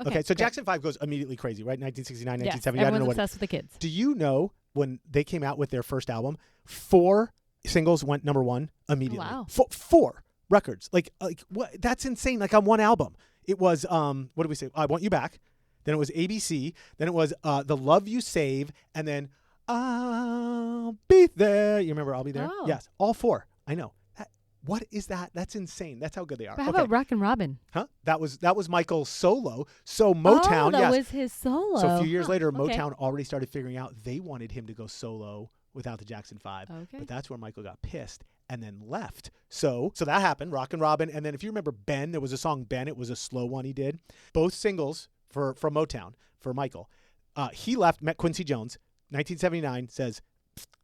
Okay, so Jackson 5 goes immediately crazy, right? 1969, 1970. Yes, I don't know everyone's what. obsessed with the kids. Do you know when they came out with their first album, 4 singles went number 1 immediately? Wow. 4 records. Like what? That's insane. Like on one album. It was, what did we say? I Want You Back. Then it was ABC. Then it was The Love You Save. And then I'll Be There. You remember I'll Be There? Oh. Yes. All 4. I know. What is that? That's insane. That's how good they are. But how about Rockin' Robin? Huh? That was Michael's solo. So Motown, Oh, that was his solo. So a few years later, okay. Motown already started figuring out they wanted him to go solo without the Jackson 5. Okay. But that's where Michael got pissed and then left. So that happened, Rockin' Robin. And then if you remember Ben, there was a song Ben. It was a slow one he did. Both singles from Motown for Michael. He left, met Quincy Jones, 1979, says,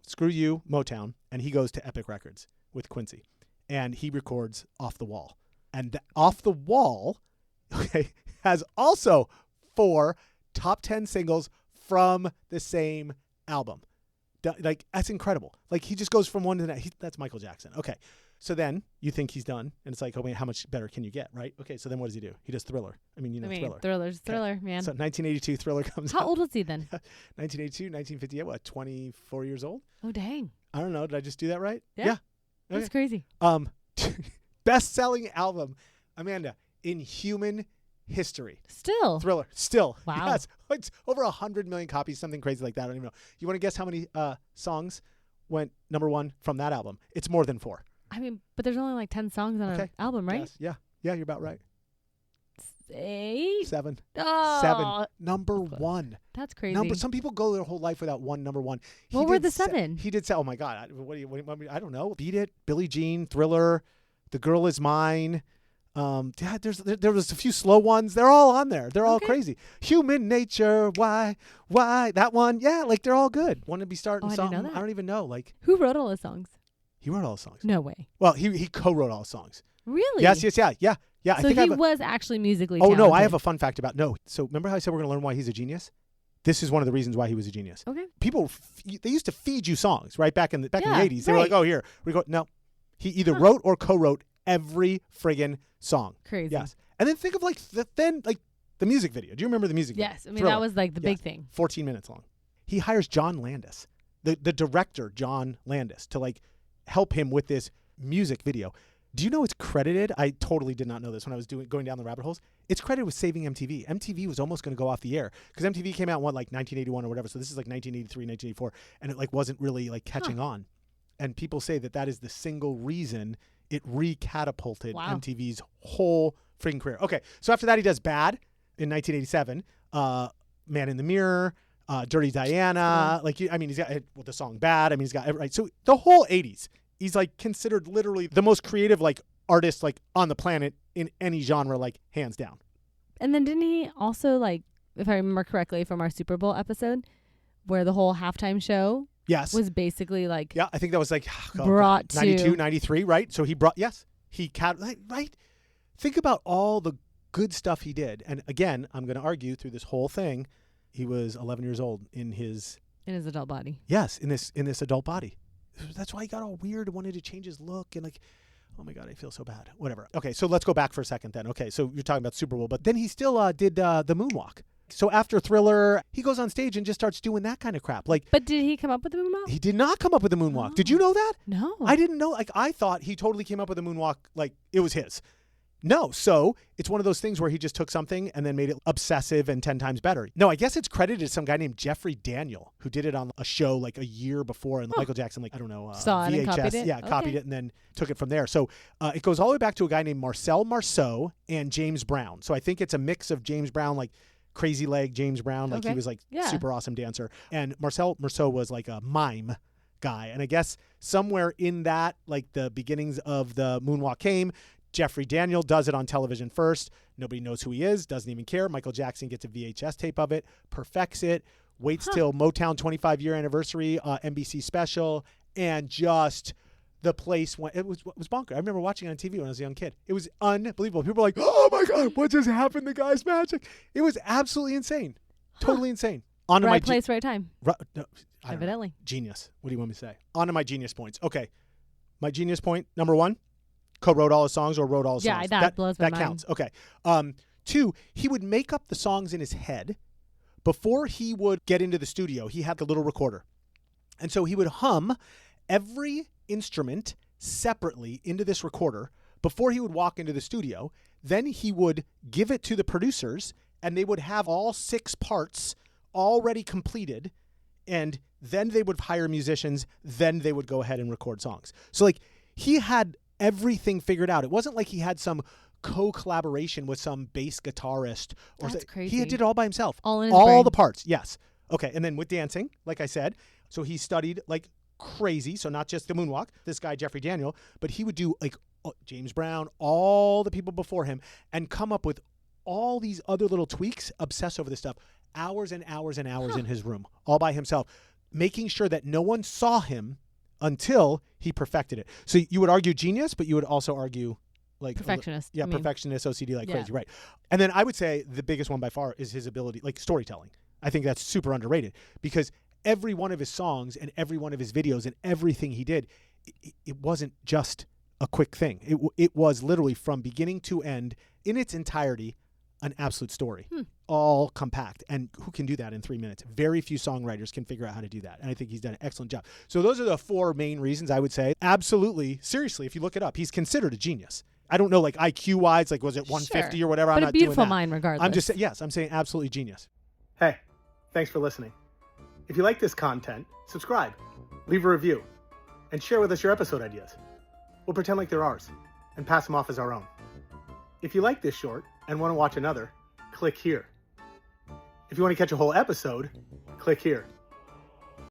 screw you, Motown. And he goes to Epic Records with Quincy. And he records Off the Wall. And Off the Wall, okay, has also 4 top 10 singles from the same album. Like, that's incredible. Like, he just goes from one to the next. That's Michael Jackson. Okay. So then you think he's done. And it's like, oh, wait, how much better can you get, right? Okay, so then what does he do? He does Thriller. Thriller. Thriller's Thriller, man. So 1982, Thriller comes out. How old was he then? 1982, 1958, what, 24 years old? Oh, dang. I don't know. Did I just do that right? Yeah. Okay. That's crazy. Best-selling album, Amanda, in human history. Still. Thriller. Still. Wow. Yes. It's over 100 million copies, something crazy like that. I don't even know. You want to guess how many songs went number 1 from that album? It's more than 4. I mean, but there's only like 10 songs on an album, right? Yes. Yeah. Yeah, you're about right. 8? 7. Oh. 7. Number 1. That's crazy. Some people go their whole life without number 1. What were the 7? He did say, oh my God. I don't know. Beat It, Billie Jean, Thriller, The Girl Is Mine. There was a few slow ones. They're all on there. They're all crazy. Human Nature. Why? That one. Yeah, like they're all good. Want to be starting something? Didn't know that. I don't even know. Like, who wrote all the songs? He wrote all the songs. No way. Well, he co-wrote all the songs. Really? Yes. Yeah. So he was actually musically talented. talented. No, I have a fun fact about So remember how I said we're going to learn why he's a genius? This is one of the reasons why he was a genius. Okay. People, they used to feed you songs, right? Back in the 80s. They were like, oh, here. We go. No. He either wrote or co-wrote every friggin' song. Crazy. Yes. And then think of the music video. Do you remember the music video? Yes. I mean, Thriller. That was like the big thing. 14 minutes long. He hires John Landis, the director, John Landis, to help him with this music video. Do you know it's credited? I totally did not know this when I was going down the rabbit holes. It's credited with saving MTV. MTV was almost going to go off the air because MTV came out in 1981 or whatever. So this is 1983, 1984, and it wasn't really catching on. And people say that is the single reason it recatapulted MTV's whole freaking career. Okay, so after that he does Bad in 1987, Man in the Mirror, Dirty Diana. He's got the song Bad. He's got right. So the whole 80s. He's considered literally the most creative artist on the planet in any genre, hands down. And then didn't he also if I remember correctly from our Super Bowl episode, where the whole halftime show was basically yeah, I think that was brought 92, 93, right? So he brought right. Think about all the good stuff he did. And again, I'm going to argue through this whole thing, he was 11 years old in his adult body. Yes, in this adult body. That's why he got all weird and wanted to change his look and oh my God, I feel so bad. Whatever. Okay, so let's go back for a second then. Okay, so you're talking about Super Bowl, but then he still did the moonwalk. So after Thriller, he goes on stage and just starts doing that kind of crap. But did he come up with the moonwalk? He did not come up with the moonwalk. Did you know that? No. I didn't know. I thought he totally came up with the moonwalk it was his. No, so it's one of those things where he just took something and then made it obsessive and 10 times better. No, I guess it's credited to some guy named Jeffrey Daniel who did it on a show a year before, and Michael Jackson, I don't know, saw it VHS, and copied it? Yeah, copied it and then took it from there. So it goes all the way back to a guy named Marcel Marceau and James Brown. So I think it's a mix of James Brown, Crazy Leg James Brown, he was super awesome dancer, and Marcel Marceau was a mime guy, and I guess somewhere in that the beginnings of the moonwalk came. Jeffrey Daniel does it on television first. Nobody knows who he is, doesn't even care. Michael Jackson gets a VHS tape of it, perfects it, waits till Motown 25-year anniversary, NBC special, and just the place went. It was bonkers. I remember watching it on TV when I was a young kid. It was unbelievable. People were like, oh my God, what just happened? The guy's magic. It was absolutely insane. Totally insane. On to right place, right time. Evidently. Genius. What do you want me to say? On to my genius points. Okay. My genius point, number 1. Co-wrote all his songs or wrote all his songs? Yeah, that blows my mind. That counts. Okay. 2, he would make up the songs in his head. Before he would get into the studio, he had the little recorder. And so he would hum every instrument separately into this recorder before he would walk into the studio. Then he would give it to the producers, and they would have all 6 parts already completed. And then they would hire musicians. Then they would go ahead and record songs. So like he had everything figured out. It wasn't like he had some co-collaboration with some bass guitarist. That's crazy. He did it all by himself. All in his brain. The parts. Yes. Okay. And then with dancing, like I said, so he studied like crazy. So not just the moonwalk, this guy, Jeffrey Daniel, but he would do like James Brown, all the people before him, and come up with all these other little tweaks, obsess over this stuff, hours and hours and hours in his room, all by himself, making sure that no one saw him until he perfected it. So you would argue genius, but you would also argue like perfectionist. Perfectionist, OCD, like crazy, right? And then I would say the biggest one by far is his ability, like storytelling. I think that's super underrated because every one of his songs and every one of his videos and everything he did, it wasn't just a quick thing. It was literally from beginning to end in its entirety, an absolute story, all compact. And who can do that in 3 minutes? Very few songwriters can figure out how to do that. And I think he's done an excellent job. So those are the 4 main reasons I would say. Absolutely. Seriously, if you look it up, he's considered a genius. I don't know, like IQ wise, like was it 150 or whatever? But I'm a not beautiful doing that. mind regardless. I'm just saying, yes, I'm saying absolutely genius. Hey, thanks for listening. If you like this content, subscribe, leave a review, and share with us your episode ideas. We'll pretend like they're ours and pass them off as our own. If you like this short and want to watch another, click here. If you want to catch a whole episode, click here.